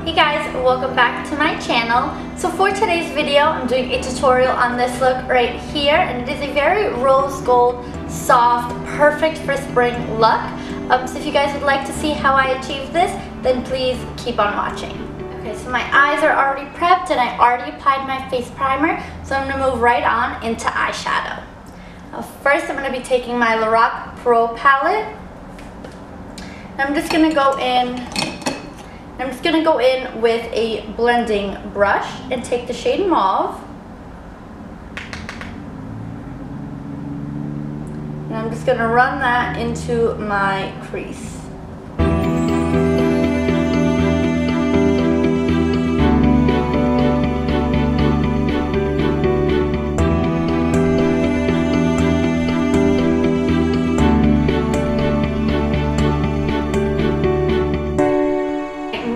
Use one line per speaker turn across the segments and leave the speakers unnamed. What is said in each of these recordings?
Hey guys, welcome back to my channel. So for today's video, I'm doing a tutorial on this look right here, and it is a very rose gold, soft, perfect for spring look. So if you guys would like to see how I achieved this, then please keep on watching. Okay, so my eyes are already prepped and I already applied my face primer, so I'm going to move right on into eyeshadow. First, I'm going to be taking my Lorac Pro Palette. I'm just going to go in with a blending brush and take the shade Mauve. And I'm just going to run that into my crease.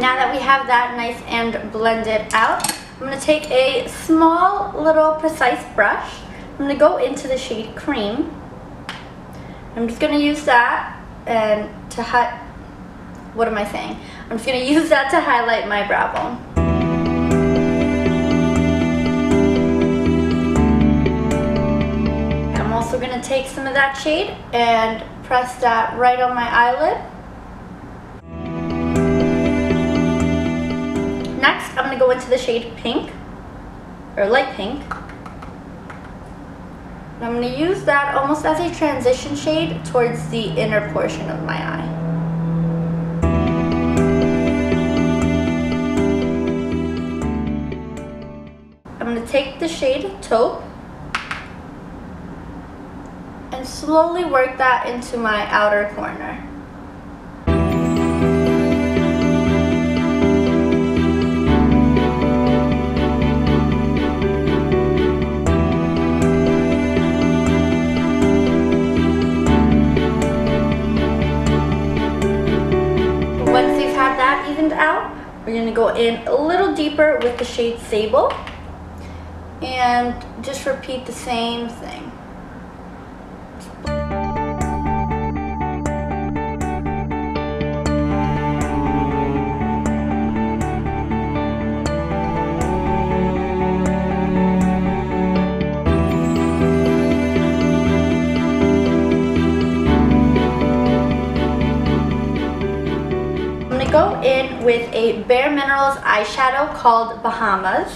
Now that we have that nice and blended out, I'm going to take a small little precise brush. I'm going to go into the shade Cream. I'm just going to use that and to I'm just going to use that to highlight my brow bone. I'm also going to take some of that shade and press that right on my eyelid. Next, I'm going to go into the shade Pink, or light pink. And I'm going to use that almost as a transition shade towards the inner portion of my eye. I'm going to take the shade Taupe and slowly work that into my outer corner. Out, we're going to go in a little deeper with the shade Sable and just repeat the same thing. Go in with a Bare Minerals eyeshadow called Bahamas,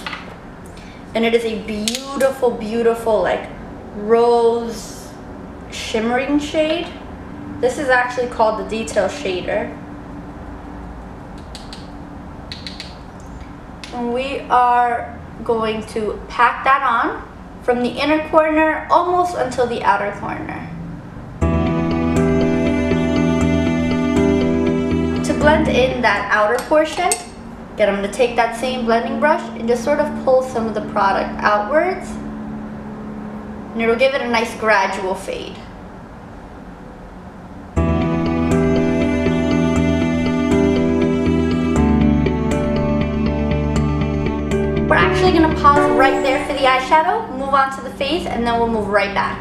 and it is a beautiful, beautiful like rose shimmering shade. This is actually called the Detail Shader, and we are going to pack that on from the inner corner almost until the outer corner. Blend in that outer portion. Again, I'm going to take that same blending brush and just sort of pull some of the product outwards, and it'll give it a nice gradual fade. We're actually going to pause right there for the eyeshadow, move on to the face, and then we'll move right back.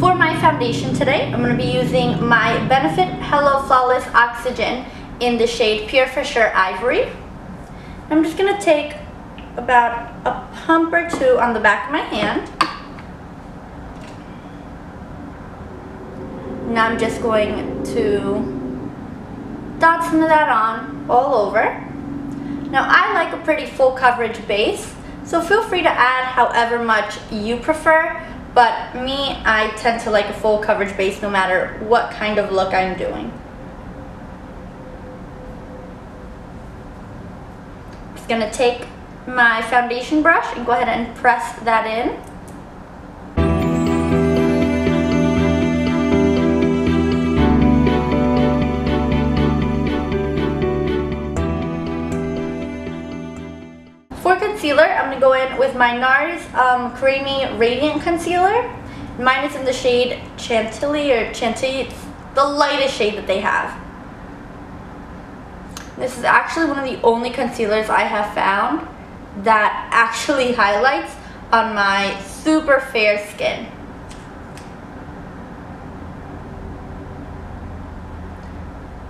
For my foundation today, I'm going to be using my Benefit Hello Flawless Oxygen in the shade Pure For Sure Ivory. I'm just going to take about a pump or two on the back of my hand. Now I'm just going to dot some of that on all over. Now I like a pretty full coverage base, so feel free to add however much you prefer, but me, I tend to like a full coverage base no matter what kind of look I'm doing. Going to take my foundation brush and go ahead and press that in. For concealer, I'm going to go in with my Nars Creamy Radiant Concealer. Mine is in the shade Chantilly or Chantilly. It's the lightest shade that they have. This is actually one of the only concealers I have found that actually highlights on my super fair skin.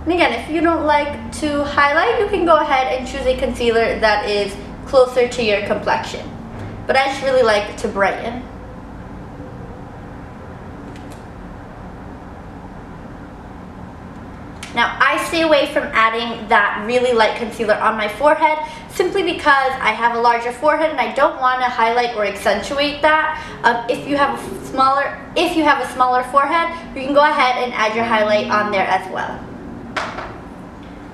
I'm And again, if you don't like to highlight, you can go ahead and choose a concealer that is closer to your complexion. But I just really like to brighten. Now, I stay away from adding that really light concealer on my forehead simply because I have a larger forehead and I don't want to highlight or accentuate that. If you have a smaller forehead, you can go ahead and add your highlight on there as well.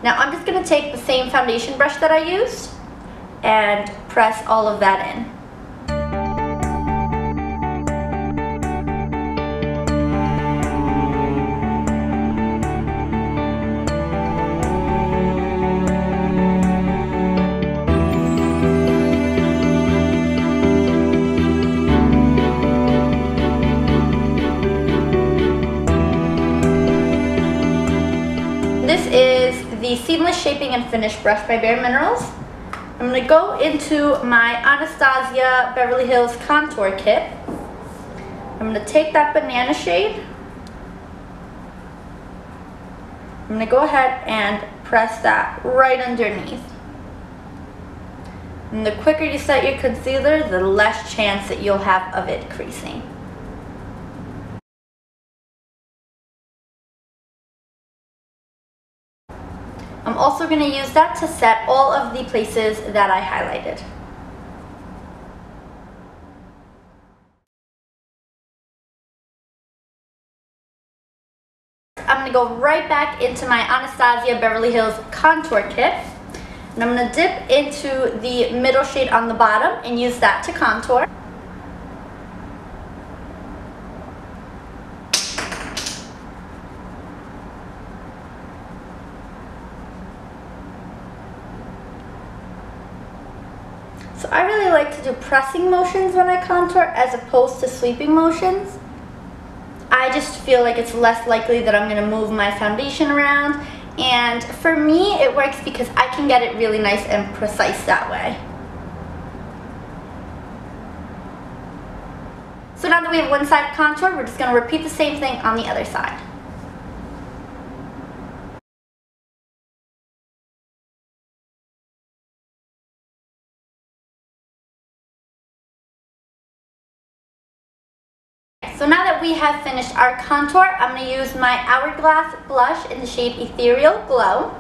Now, I'm just going to take the same foundation brush that I used and press all of that in. This is the Seamless Shaping and Finish brush by Bare Minerals. I'm going to go into my Anastasia Beverly Hills contour kit. I'm going to take that banana shade. I'm going to go ahead and press that right underneath. And the quicker you set your concealer, the less chance that you'll have of it creasing. I'm also going to use that to set all of the places that I highlighted. I'm going to go right back into my Anastasia Beverly Hills contour kit. And I'm going to dip into the middle shade on the bottom and use that to contour. So I really like to do pressing motions when I contour as opposed to sweeping motions. I just feel like it's less likely that I'm going to move my foundation around, and for me it works because I can get it really nice and precise that way. So now that we have one side contour, we're just going to repeat the same thing on the other side. So now that we have finished our contour, I'm going to use my Hourglass blush in the shade Ethereal Glow.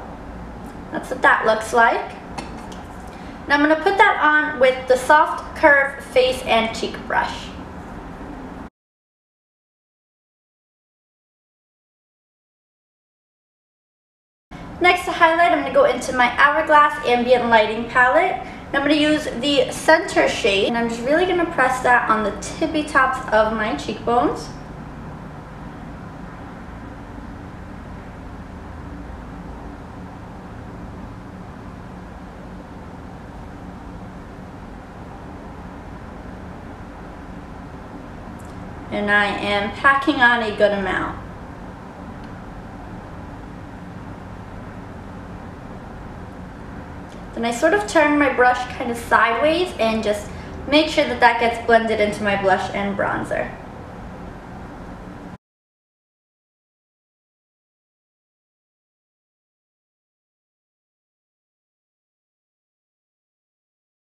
That's what that looks like. Now I'm going to put that on with the Soft Curve Face and Cheek brush. Next, to highlight, I'm going to go into my Hourglass Ambient Lighting palette. And I'm going to use the center shade, and I'm just really going to press that on the tippy tops of my cheekbones. And I am packing on a good amount. Then I sort of turn my brush kind of sideways and just make sure that that gets blended into my blush and bronzer.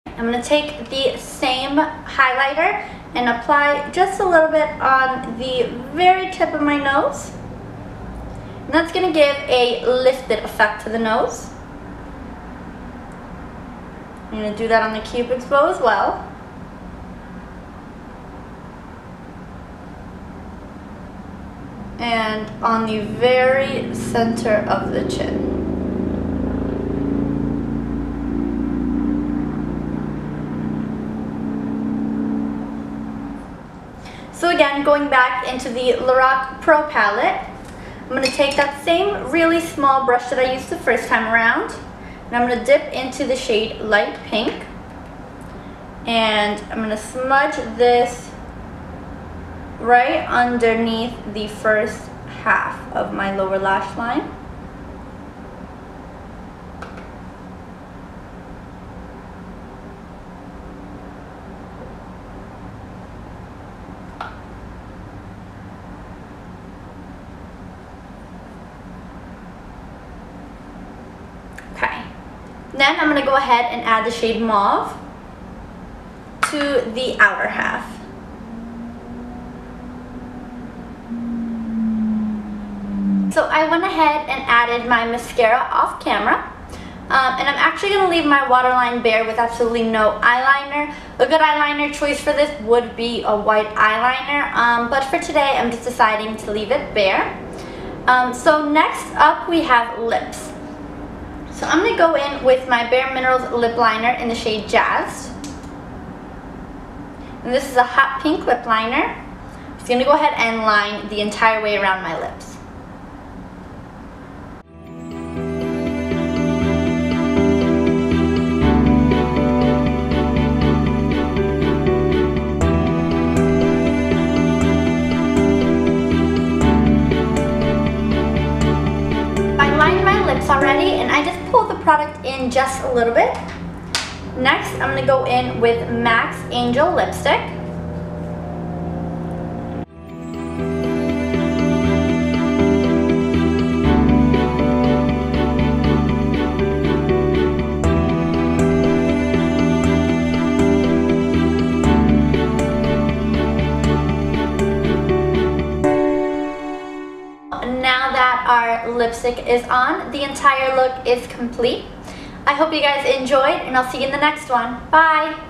I'm going to take the same highlighter and apply just a little bit on the very tip of my nose. And that's going to give a lifted effect to the nose. I'm going to do that on the cupid's bow as well. And on the very center of the chin. So again, going back into the Lorac Pro Palette, I'm going to take that same really small brush that I used the first time around. And I'm going to dip into the shade Light Pink, and I'm going to smudge this right underneath the first half of my lower lash line. Then I'm going to go ahead and add the shade Mauve to the outer half. So I went ahead and added my mascara off camera. And I'm actually going to leave my waterline bare with absolutely no eyeliner. A good eyeliner choice for this would be a white eyeliner, but for today I'm just deciding to leave it bare. So next up we have lips. So I'm going to go in with my Bare Minerals lip liner in the shade Jazzed. And this is a hot pink lip liner. I'm just going to go ahead and line the entire way around my lips. Already, and I just pulled the product in just a little bit. Next, I'm going to go in with MAC's Angel lipstick. Now that our lipstick is on, the entire look is complete. I hope you guys enjoyed, and I'll see you in the next one. Bye!